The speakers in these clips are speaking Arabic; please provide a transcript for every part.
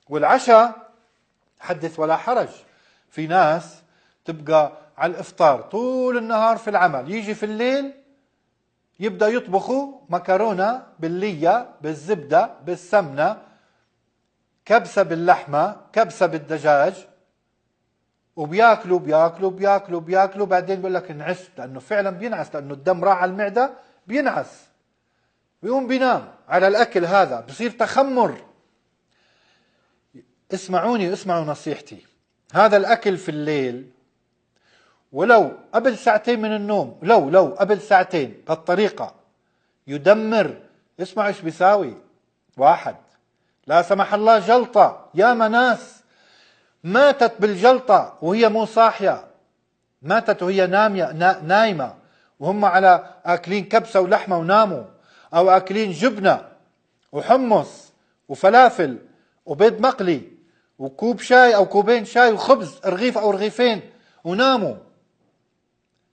والعشاء حدث ولا حرج. في ناس تبقى على الإفطار طول النهار في العمل، يجي في الليل يبدأ يطبخوا مكرونة باللية بالزبدة بالسمنة، كبسة باللحمة، كبسة بالدجاج، وبياكلوا بياكلوا بياكلوا بياكلوا، بعدين بيقول لك انعست، لأنه فعلا بينعس، لأنه الدم راح على المعدة بينعس، بيقوم بينام على الأكل هذا، بصير تخمر. اسمعوني، اسمعوا نصيحتي، هذا الأكل في الليل ولو قبل ساعتين من النوم، لو قبل ساعتين بهالطريقة يدمر. اسمعوا ايش بيساوي. واحد، لا سمح الله جلطة، ياما ناس ماتت بالجلطة وهي مو صاحية، ماتت وهي نايمة وهم على آكلين كبسة ولحمة وناموا، أو آكلين جبنة وحمص وفلافل وبيض مقلي وكوب شاي أو كوبين شاي وخبز رغيف أو رغيفين وناموا.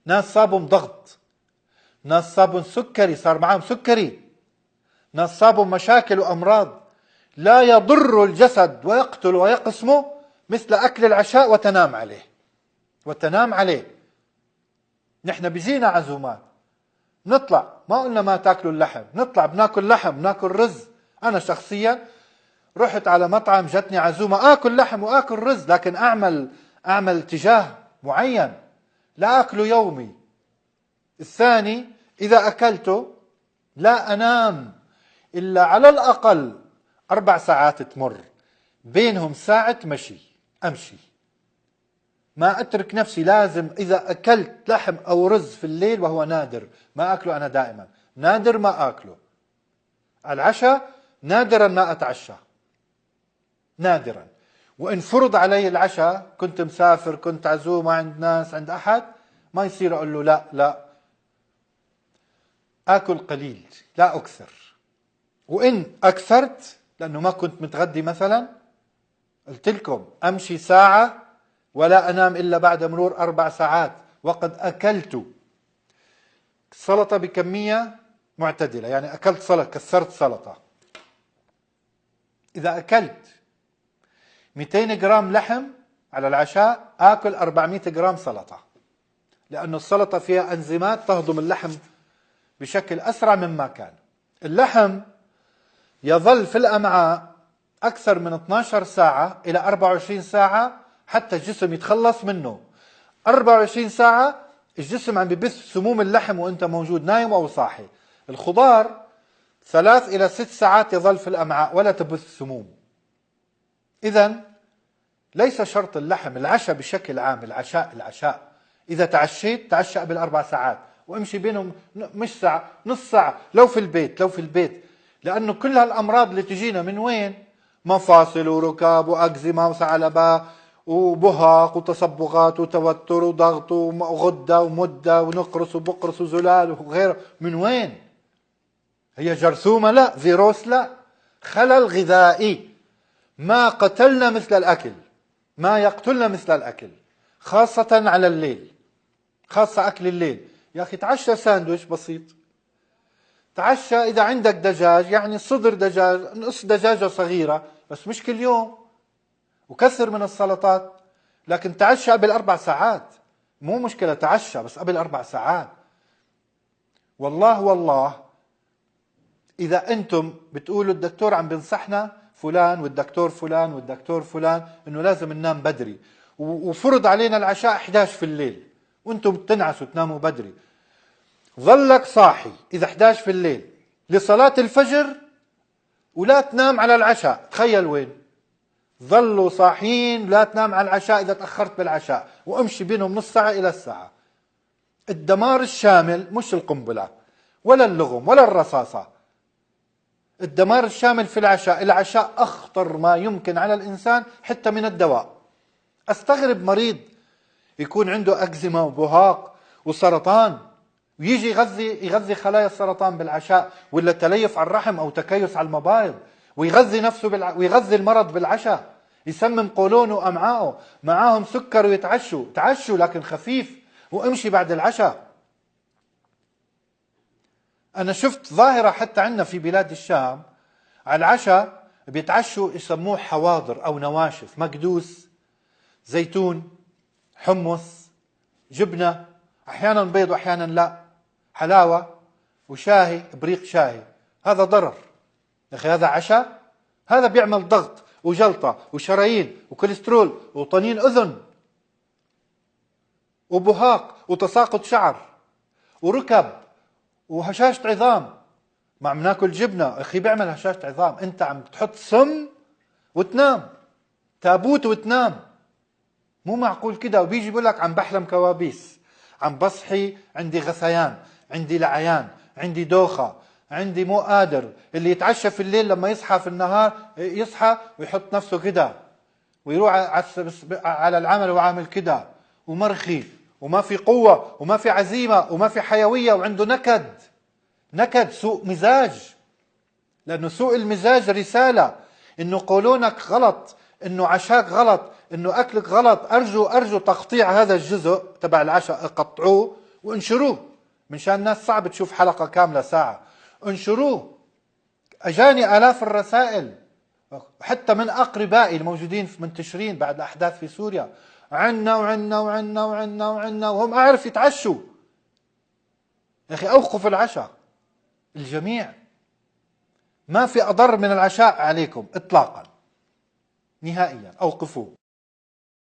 ناس صابهم ضغط، ناس صابهم سكري، صار معهم سكري، ناس صابهم مشاكل وأمراض لا يضر الجسد ويقتل ويقسمه مثل أكل العشاء وتنام عليه. وتنام عليه. نحن بيجينا عزومات نطلع، ما قلنا ما تاكلوا اللحم، نطلع بناكل لحم بناكل رز. أنا شخصيا رحت على مطعم جتني عزومة آكل لحم وآكل رز، لكن أعمل اتجاه معين لا أكله يومي. الثاني، إذا أكلته لا أنام إلا على الأقل 4 ساعات تمر بينهم ساعة مشي، أمشي، ما أترك نفسي. لازم إذا أكلت لحم أو رز في الليل، وهو نادر، ما أكله أنا دائما، نادر ما أكله. العشاء نادرا ما أتعشى، نادرا. وإن فرض علي العشاء، كنت مسافر، كنت عزومة عند ناس عند أحد، ما يصير أقول له لا آكل قليل، لا أكثر. وإن أكثرت لأنه ما كنت متغدي مثلا، قلت لكم أمشي ساعة ولا أنام إلا بعد مرور 4 ساعات وقد أكلت. سلطة بكمية معتدلة، يعني أكلت سلطة، كسرت سلطة. إذا أكلت 200 جرام لحم على العشاء، آكل 400 جرام سلطة، لأن السلطة فيها أنزيمات تهضم اللحم بشكل أسرع مما كان. اللحم يظل في الأمعاء أكثر من 12 ساعة إلى 24 ساعة حتى الجسم يتخلص منه. 24 ساعة الجسم عم ببث سموم اللحم وانت موجود نايم أو صاحي. الخضار 3 إلى 6 ساعات يظل في الأمعاء ولا تبث سموم. إذن ليس شرط اللحم. العشاء بشكل عام، العشاء إذا تعشيت تعشى قبل 4 ساعات وامشي بينهم مش ساعة، نص ساعة، لو في البيت. لأنه كل هالأمراض اللي تجينا من وين؟ مفاصل وركاب وأكزيما وثعلبة وبهاق وتصبغات وتوتر وضغط وغدة ومدة ونقرس وبقرس وزلال وغيره. من وين؟ هي جرثومة؟ لا. فيروس؟ لا. خلل غذائي. ما قتلنا مثل الأكل، ما يقتلنا مثل الأكل، خاصة على الليل، خاصة أكل الليل. يا أخي تعشى ساندويش بسيط، تعشى إذا عندك دجاج، يعني صدر دجاج، نص دجاجة صغيرة، بس مش كل يوم، وكثر من السلطات. لكن تعشى قبل 4 ساعات، مو مشكلة تعشى بس قبل 4 ساعات. والله إذا أنتم بتقولوا الدكتور عم بنصحنا فلان والدكتور فلان والدكتور فلان إنه لازم ننام بدري، وفرض علينا العشاء 11 في الليل وأنتم بتنعسوا تناموا بدري، ظلك صاحي إذا 11 في الليل لصلاة الفجر ولا تنام على العشاء، تخيل وين؟ ظلوا صاحيين لا تنام على العشاء إذا تأخرت بالعشاء، وامشي بينهم نص ساعة إلى الساعة. الدمار الشامل، مش القنبلة ولا اللغم ولا الرصاصة، الدمار الشامل في العشاء. العشاء أخطر ما يمكن على الإنسان حتى من الدواء. أستغرب مريض يكون عنده أكزيما وبهاق وسرطان ويجي يغذي خلايا السرطان بالعشاء، ولا تليف على الرحم أو تكيس على المبايض، ويغذي نفسه ويغذي المرض بالعشاء، يسمم قولونه وأمعائه، معاهم سكر ويتعشوا. تعشوا لكن خفيف وامشي بعد العشاء. أنا شفت ظاهرة حتى عندنا في بلاد الشام، على العشاء بيتعشوا يسموه حواضر أو نواشف، مكدوس، زيتون، حمص، جبنة، أحيانا بيض وأحيانا لا، حلاوة وشاهي، بريق شاهي. هذا ضرر يا أخي، هذا عشاء؟ هذا بيعمل ضغط وجلطة وشرايين وكوليسترول وطنين أذن وبهاق وتساقط شعر وركب وهشاشة عظام. ما عم ناكل جبنة أخي بيعمل هشاشة عظام. أنت عم تحط سم وتنام، تابوت وتنام. مو معقول كده. وبيجي بيقول لك عم بحلم كوابيس، عم بصحي عندي غثيان، عندي لعيان، عندي دوخة، عندي مو قادر. اللي يتعشى في الليل لما يصحى في النهار يصحى ويحط نفسه كده ويروح على العمل وعامل كده ومرخي وما في قوة وما في عزيمة وما في حيوية وعنده نكد سوء مزاج. لأنه سوء المزاج رسالة إنه قولونك غلط، إنه عشاك غلط، إنه أكلك غلط. أرجو تقطيع هذا الجزء تبع العشاء، قطعوه وانشروه منشان الناس صعب تشوف حلقة كاملة ساعة. انشروه. أجاني آلاف الرسائل حتى من أقربائي الموجودين منتشرين بعد الأحداث في سوريا، عنا وعنا وعنا وعنا وعنا، وهم أعرف يتعشوا. يا أخي أوقفوا العشاء الجميع. ما في أضر من العشاء عليكم إطلاقا، نهائيا أوقفوه.